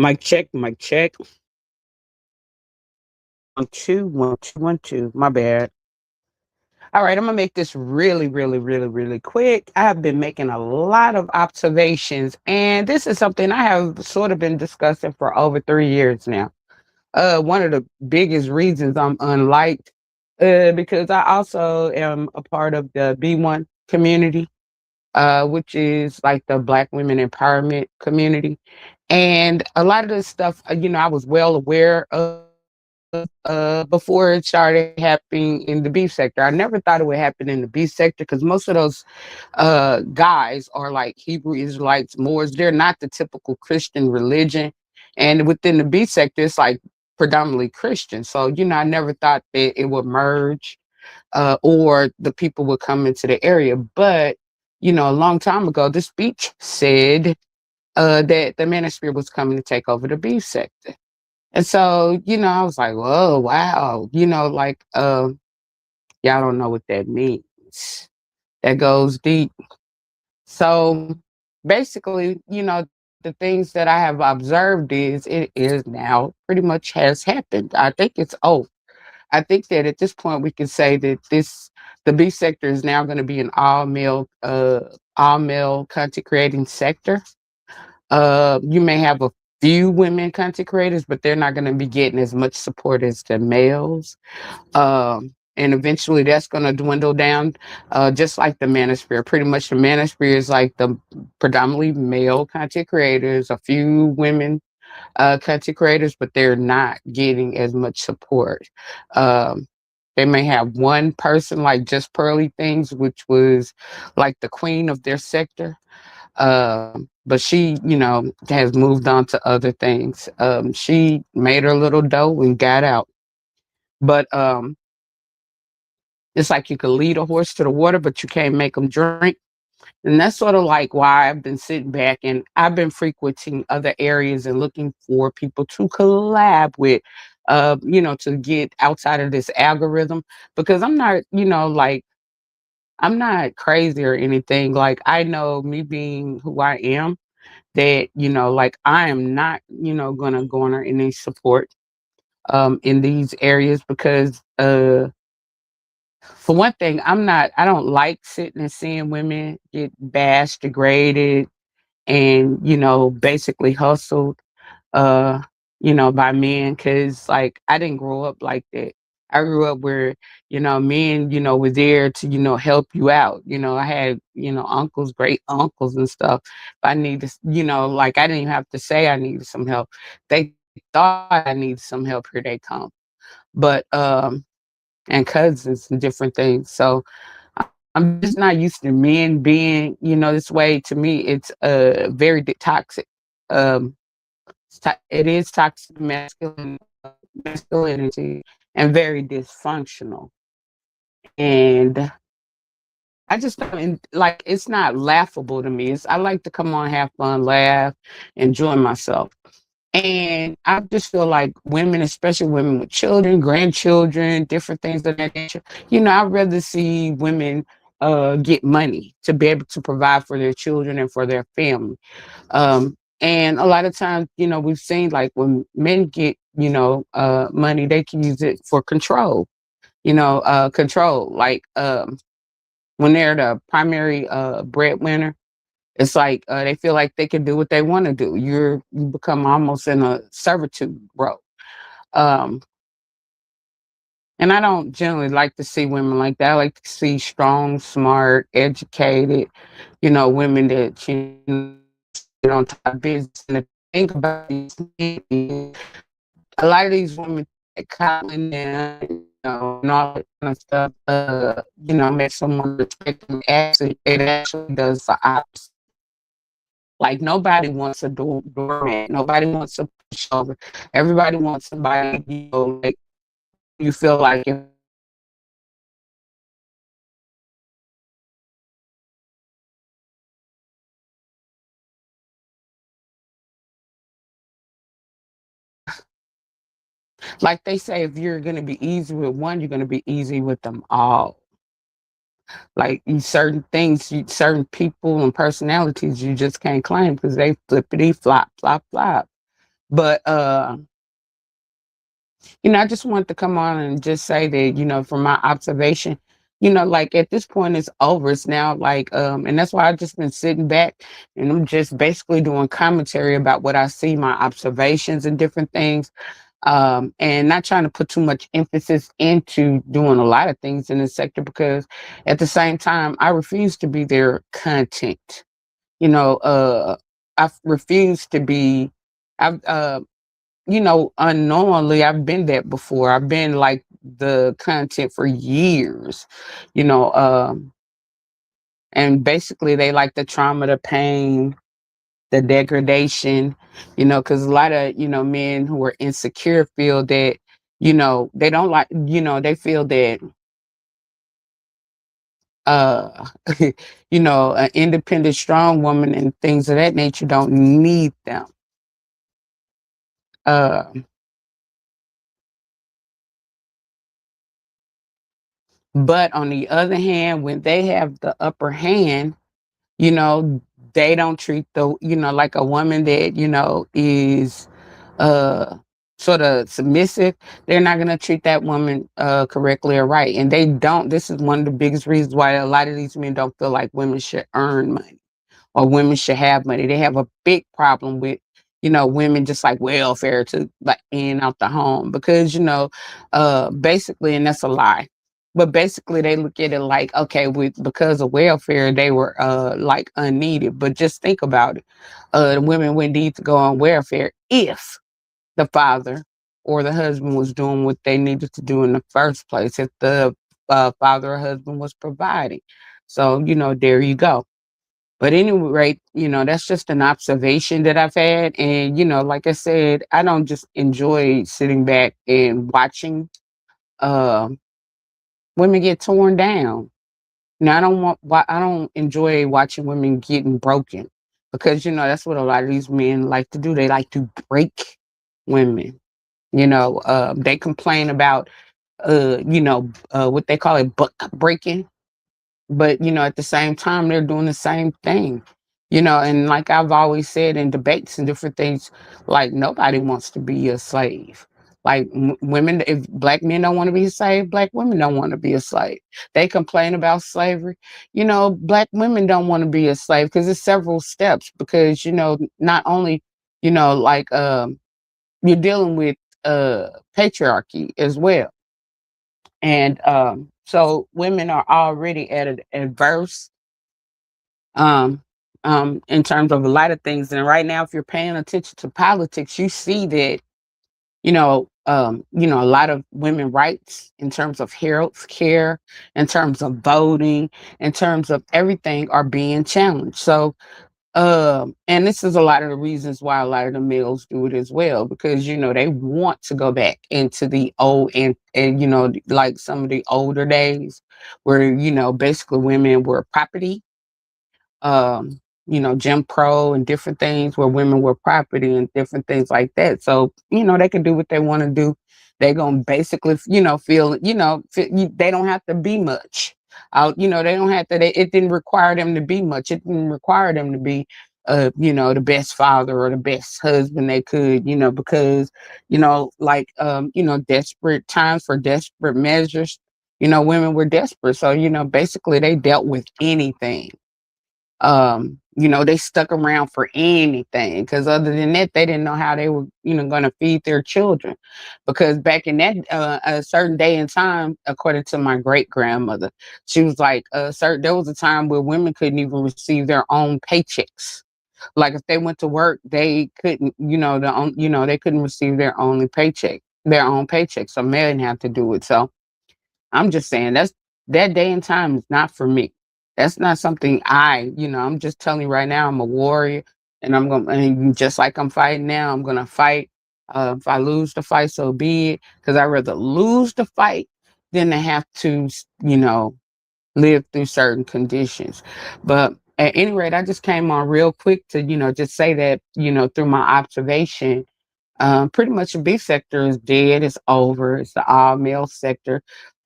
Mic check, mic check. 1 2 1 2 1 2. My bad. All right, I'm gonna make this really, really, really, really quick. I have been making a lot of observations, and this is something I have sort of been discussing for over 3 years now. One of the biggest reasons I'm unliked, because I also am a part of the B1 community, which is like the Black women empowerment community. And a lot of this stuff, I was well aware of before it started happening in the beef sector. I never thought it would happen in the beef sector because most of those guys are like Hebrew Israelites, Moors. They're not the typical Christian religion. And within the beef sector, it's like predominantly Christian. So, I never thought that it would merge or the people would come into the area. But, a long time ago, this speech said that the manosphere was coming to take over the beef sector. And so, I was like, whoa, wow, y'all don't know what that means. That goes deep. So basically, the things that I have observed is it is now pretty much has happened. I think it's I think that at this point we can say that the B sector is now going to be an all male content creating sector. You may have a few women content creators, but they're not going to be getting as much support as the males. And eventually that's going to dwindle down, just like the manosphere. Pretty much the manosphere is like the predominantly male content creators, a few women content creators, but they're not getting as much support. Um, they may have one person like Just Pearly Things, which was like the queen of their sector. But she, has moved on to other things. She made her little dough and got out. But it's like you could lead a horse to the water, but you can't make them drink. And that's sort of like why I've been sitting back and I've been frequenting other areas and looking for people to collab with, to get outside of this algorithm because I'm not, like I'm not crazy or anything. Like I know me being who I am, that, like I am not, gonna garner any support in these areas because for one thing, I don't like sitting and seeing women get bashed, degraded, and, basically hustled, uh, by men. Cause like I didn't grow up like that. I grew up where, men, were there to, help you out. I had, uncles, great uncles and stuff. If I needed, like I didn't even have to say I needed some help. They thought I needed some help, here they come. But and cousins and different things. So I'm just not used to men being, this way. To me, it's very toxic. Um, it is toxic masculinity and very dysfunctional. And I just don't like it's not laughable to me. I like to come on, have fun, laugh, enjoy myself. And I just feel like women, especially women with children, grandchildren, different things of that nature, I'd rather see women get money to be able to provide for their children and for their family. And a lot of times, we've seen like when men get, money, they can use it for control, control. Like when they're the primary breadwinner, it's like they feel like they can do what they want to do. You become almost in a servitude role. Um, and I don't generally like to see women like that. I like to see strong, smart, educated, women that get on top of business and think about these things. A lot of these women that coddling them, and all that kind of stuff, make someone respect them. Actually, it actually does the opposite. Like nobody wants a doormat. Nobody wants a pushover. Everybody wants somebody, like you feel like if like they say, if you're gonna be easy with one, you're gonna be easy with them all. Like certain things, certain people and personalities, you just can't claim because they flippity flop, flop, flop. But I just wanted to come on and just say that, from my observation, like at this point it's over. It's now like, and that's why I've just been sitting back and I'm just basically doing commentary about what I see, my observations and different things. And not trying to put too much emphasis into doing a lot of things in this sector because at the same time, I refuse to be their content. You know, I refuse to be, I've, unknowingly, I've been that before. I've been like the content for years, you know, and basically they like the trauma, the pain, the degradation, because a lot of, men who are insecure feel that, they don't like, they feel that, uh, an independent, strong woman and things of that nature don't need them. Uh, but on the other hand, when they have the upper hand, you know, they don't treat the, like a woman that, is uh sort of submissive, they're not gonna treat that woman correctly or right. And they don't, this is one of the biggest reasons why a lot of these men don't feel like women should earn money or women should have money. They have a big problem with, women just like welfare to like in and out the home because, basically, and that's a lie. But basically they look at it like, okay, with because of welfare, they were like unneeded. But just think about it. The women would need to go on welfare if the father or the husband was doing what they needed to do in the first place, if the father or husband was providing. So, there you go. But anyway, that's just an observation that I've had. And, like I said, I don't just enjoy sitting back and watching uh, women get torn down. Now, I don't enjoy watching women getting broken because, that's what a lot of these men like to do. They like to break women. They complain about, what they call it, buck breaking, but at the same time they're doing the same thing, and like I've always said in debates and different things, like nobody wants to be a slave. Like women, if black men don't want to be a slave, black women don't want to be a slave. They complain about slavery, black women don't want to be a slave because it's several steps, because not only, like you're dealing with patriarchy as well. And so women are already at an adverse, um, in terms of a lot of things. And right now, if you're paying attention to politics, you see that, a lot of women rights in terms of health care, in terms of voting, in terms of everything are being challenged. So and this is a lot of the reasons why a lot of the males do it as well, because they want to go back into the old, and like some of the older days where basically women were property, Jim Crow and different things where women were property and different things like that. So, they can do what they want to do. They're going to basically, feel, they don't have to be much. They don't have to, it didn't require them to be much. It didn't require them to be, the best father or the best husband they could, because, like, desperate times for desperate measures, women were desperate. So, basically they dealt with anything. They stuck around for anything because other than that, they didn't know how they were, going to feed their children. Because back in that a certain day and time, according to my great grandmother, she was like, there was a time where women couldn't even receive their own paychecks. Like if they went to work, they couldn't, they couldn't receive their own paycheck. So men have to do it. So I'm just saying that day and time is not for me. That's not something I'm just telling you right now, I'm a warrior and and just like I'm fighting now, I'm going to fight. If I lose the fight, so be it. Cause I'd rather lose the fight than to have to, live through certain conditions. But at any rate, I just came on real quick to, just say that, through my observation, pretty much the B sector is dead. It's over. It's the all male sector.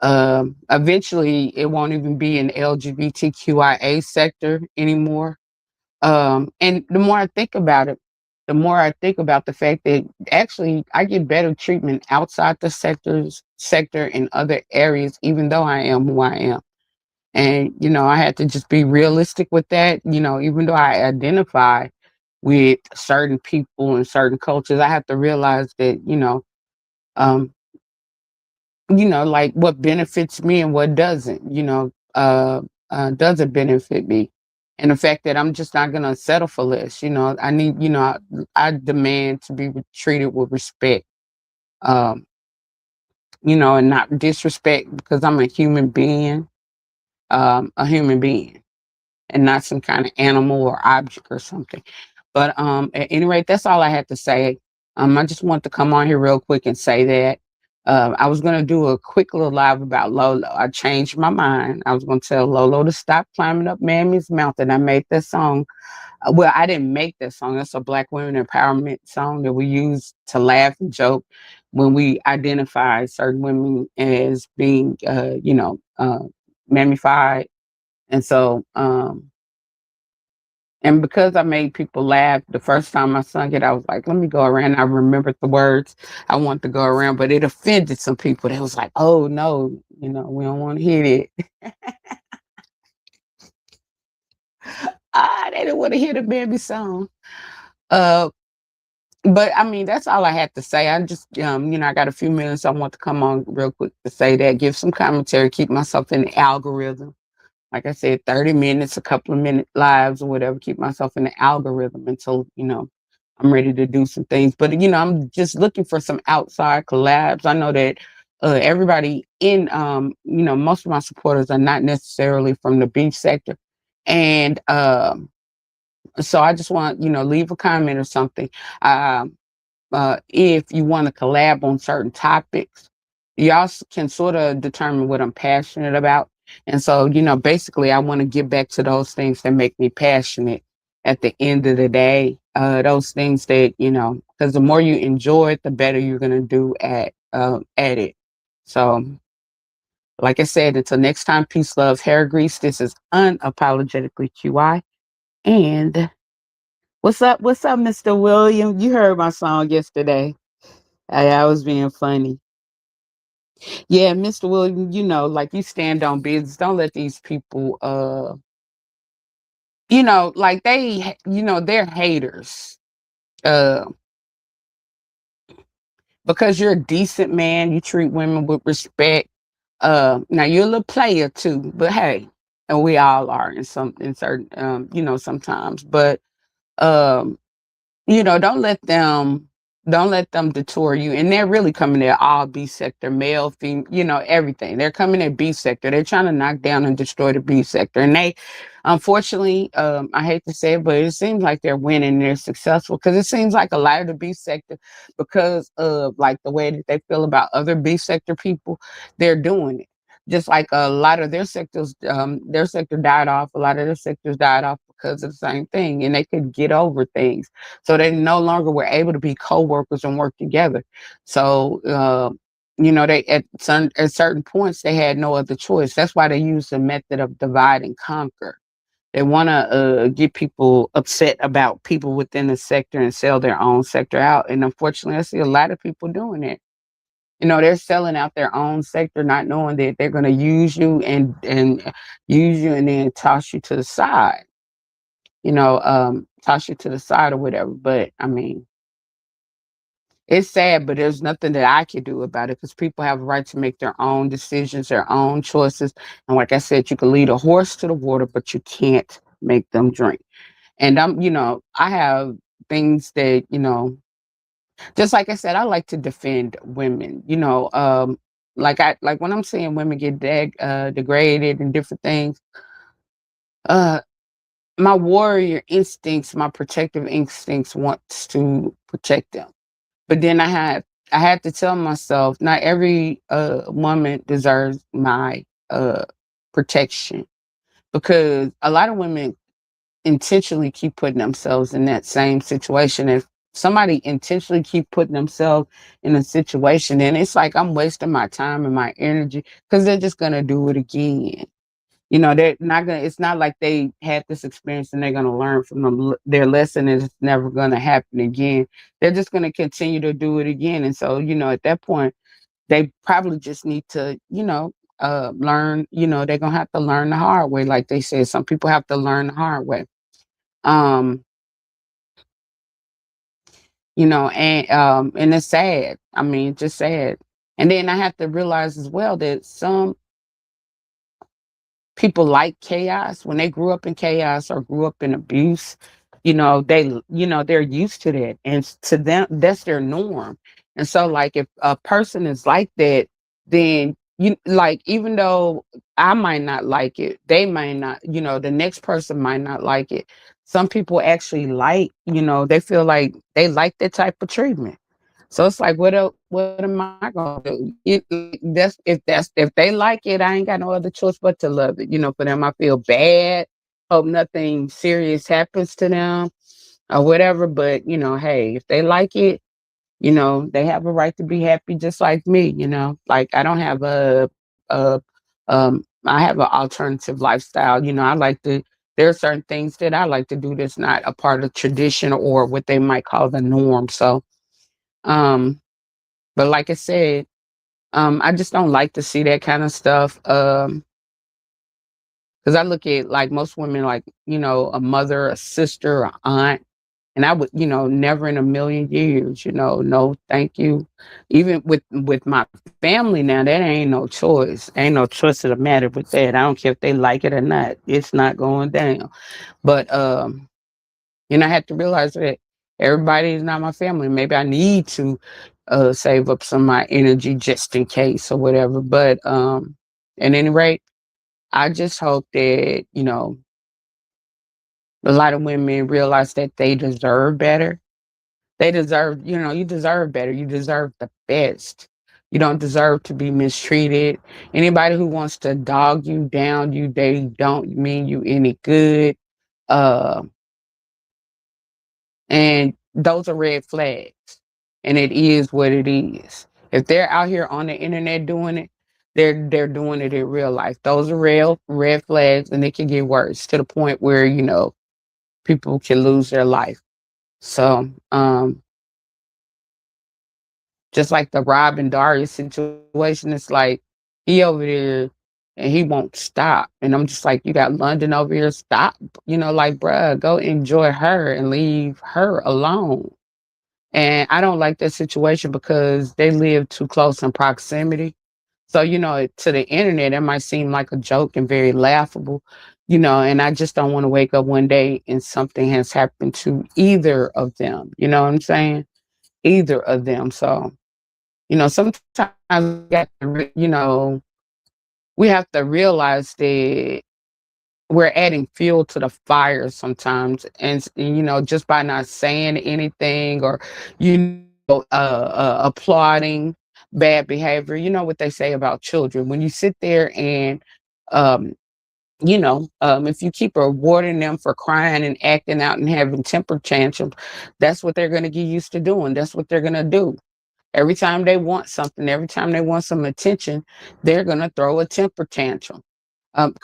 Eventually, it won't even be an LGBTQIA sector anymore. And the more I think about it, the more I think about the fact that actually I get better treatment outside the sector in other areas, even though I am who I am. And, I had to just be realistic with that. Even though I identify with certain people and certain cultures, I have to realize that, um, like what benefits me and what doesn't benefit me. And the fact that I'm just not gonna settle for less. I need, I demand to be treated with respect. Um, and not disrespect because I'm a human being and not some kind of animal or object or something. But at any rate, that's all I had to say. I just want to come on here real quick and say that I was going to do a quick little live about Lolo. I changed my mind. I was going to tell Lolo to stop climbing up Mammy's mountain. I made that song. Well, I didn't make that song. That's a Black women empowerment song that we use to laugh and joke when we identify certain women as being, mammified. And so, and because I made people laugh the first time I sung it, I was like, let me go around. I remembered the words I want to go around, but it offended some people. They was like, oh no, we don't want to hear it. They didn't want to hear the baby song. Uh, but I mean, that's all I had to say. I just, I got a few minutes. I want to come on real quick to say that, give some commentary, keep myself in the algorithm. Like I said, 30 minutes, a couple of minute lives or whatever, keep myself in the algorithm until, I'm ready to do some things. But, I'm just looking for some outside collabs. I know that everybody most of my supporters are not necessarily from the beach sector. And so I just want, leave a comment or something. Um, if you want to collab on certain topics, y'all can sort of determine what I'm passionate about. And so, basically, I want to get back to those things that make me passionate at the end of the day. Those things that, because the more you enjoy it, the better you're going to do at it. So, like I said, until next time, peace, love, hair grease. This is Unapologetically QI. And what's up? What's up, Mr. William? You heard my song yesterday. I was being funny. Yeah, Mr. William, like you stand on business. Don't let these people like they're haters. Uh because you're a decent man, you treat women with respect. Now you're a little player too, but hey, and we all are in certain sometimes. But um don't let them detour you. And they're really coming at all B sector, male, female, everything. They're coming at B sector. They're trying to knock down and destroy the B sector. And they, unfortunately, I hate to say it, but it seems like they're winning. They're successful because it seems like a lot of the B sector, because of like the way that they feel about other B sector people, they're doing it. Just like a lot of their sector died off. A lot of their sectors died off because of the same thing, and they could get over things, so they no longer were able to be co-workers and work together. So they at certain points they had no other choice. That's why they use the method of divide and conquer. They want to get people upset about people within the sector and sell their own sector out. And unfortunately, I see a lot of people doing it. They're selling out their own sector, not knowing that they're going to use you and use you and then toss you to the side. Toss you to the side or whatever. But I mean, it's sad, but there's nothing that I can do about it because people have a right to make their own decisions, their own choices. And like I said, you can lead a horse to the water, but you can't make them drink. And I have things that, just like I said, I like to defend women, like when I'm seeing women get degraded and different things, uh, my warrior instincts, my protective instincts wants to protect them. But then I had to tell myself, not every woman deserves my protection, because a lot of women intentionally keep putting themselves in that same situation. If somebody intentionally keep putting themselves in a situation, then it's like I'm wasting my time and my energy because they're just gonna do it again. They're not gonna. It's not like they had this experience and they're gonna learn from their lesson, and it's never gonna happen again. They're just gonna continue to do it again, and so at that point, they probably just need to learn. They're gonna have to learn the hard way, like they said. Some people have to learn the hard way. Um, and it's sad. I mean, just sad. And then I have to realize as well that some people like chaos when they grew up in chaos or grew up in abuse. They're used to that, and to them that's their norm. And so, like, if a person is like that, then even though I might not like it, they might not, the next person might not like it. Some people actually they feel like they like that type of treatment. So it's like, what am I gonna do? If they like it, I ain't got no other choice but to love it. For them, I feel bad. Hope nothing serious happens to them or whatever. But hey, if they like it, they have a right to be happy, just like me. Like I don't have a I have an alternative lifestyle. I like to. There are certain things that I like to do that's not a part of tradition or what they might call the norm. So, um, but like I said, I just don't like to see that kind of stuff. Because I look at like most women, like, a mother, a sister, a aunt, and I would, never in a million years, no, thank you. Even with my family now, that ain't no choice. Ain't no choice of the matter with that. I don't care if they like it or not. It's not going down. But I had to realize that everybody is not my family. Maybe I need to save up some of my energy just in case or whatever. But at any rate, I just hope that, a lot of women realize that they deserve better. They deserve, you deserve better. You deserve the best. You don't deserve to be mistreated. Anybody who wants to dog you down, they don't mean you any good. Uh, and those are red flags. And it is what it is. If they're out here on the internet doing it, they're doing it in real life. Those are real red flags, and it can get worse to the point where people can lose their life. So, just like the Rob and Darius situation, it's like he over there and he won't stop. And I'm just like, you got London over here, stop. Like, bruh, go enjoy her and leave her alone. And I don't like that situation because they live too close in proximity. So, to the internet, it might seem like a joke and very laughable, and I just don't want to wake up one day and something has happened to either of them. You know what I'm saying? Either of them. So, sometimes we have to realize that we're adding fuel to the fire sometimes. And just by not saying anything or, applauding bad behavior, what they say about children. When you sit there and, um, if you keep rewarding them for crying and acting out and having temper tantrums, that's what they're going to get used to doing. That's what they're going to do. Every time they want something, every time they want some attention, they're going to throw a temper tantrum,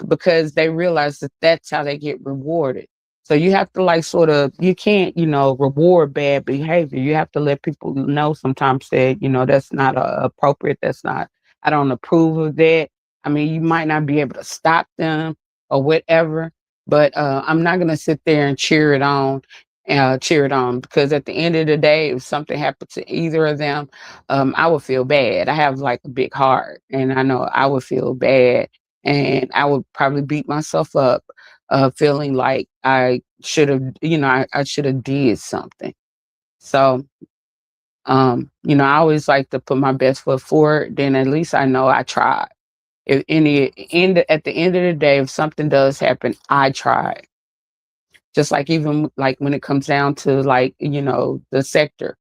because they realize that that's how they get rewarded. So you have to like sort of, you can't, reward bad behavior. You have to let people know sometimes that, that's not appropriate. That's not, I don't approve of that. I mean, you might not be able to stop them or whatever, but I'm not going to sit there and cheer it on, because at the end of the day, if something happened to either of them, I would feel bad. I have like a big heart, and I know I would feel bad, and I would probably beat myself up, feeling like I should have, I should have did something. So, I always like to put my best foot forward. Then at least I know I tried. If at the end of the day, if something does happen, I tried. Just like even like when it comes down to like the sector,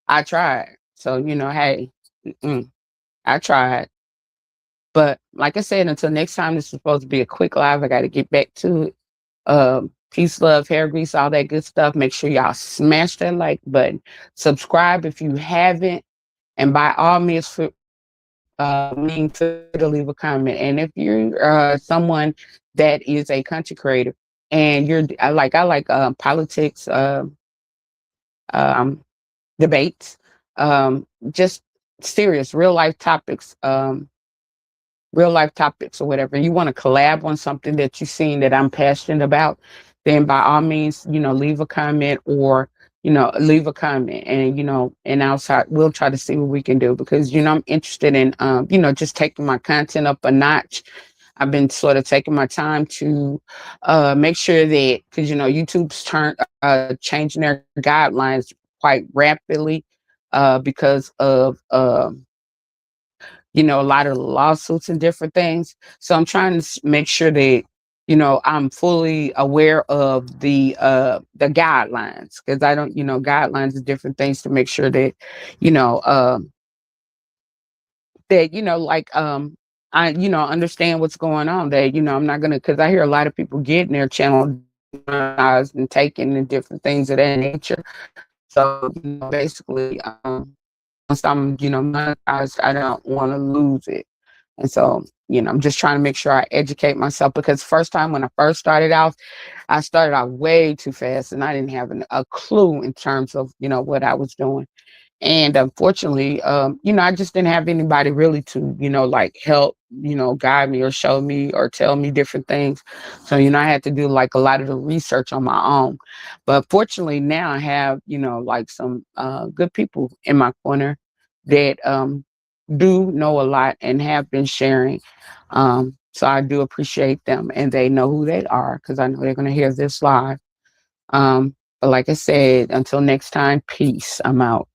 I tried. So hey, I tried. But like I said, until next time, this is supposed to be a quick live. I got to get back to it. Peace, love, hair grease, all that good stuff. Make sure y'all smash that like button. Subscribe if you haven't. And by all means, mean to leave a comment. And if you're someone that is a content creator, and I like politics, um, debates, just serious real life topics or whatever, and you want to collab on something that you've seen that I'm passionate about, then by all means, leave a comment, or leave a comment, and and we'll try to see what we can do, because I'm interested in just taking my content up a notch. I've been sort of taking my time to make sure that, because YouTube's changing their guidelines quite rapidly, because of a lot of lawsuits and different things. So I'm trying to make sure that, I'm fully aware of the guidelines, because I don't, guidelines is different things, to make sure that, you know, like, I, understand what's going on, that, I'm not gonna, because I hear a lot of people getting their channel demonetized and taken and different things of that nature. So, basically, once I'm, monetized, I don't want to lose it. And so, I'm just trying to make sure I educate myself, because first time when I started out way too fast, and I didn't have a clue in terms of, what I was doing. And unfortunately, I just didn't have anybody really to, like, help, guide me or show me or tell me different things. So, I had to do like a lot of the research on my own. But fortunately now I have, like, some good people in my corner that do know a lot and have been sharing. So I do appreciate them, and they know who they are, because I know they're going to hear this live. But like I said, until next time, peace. I'm out.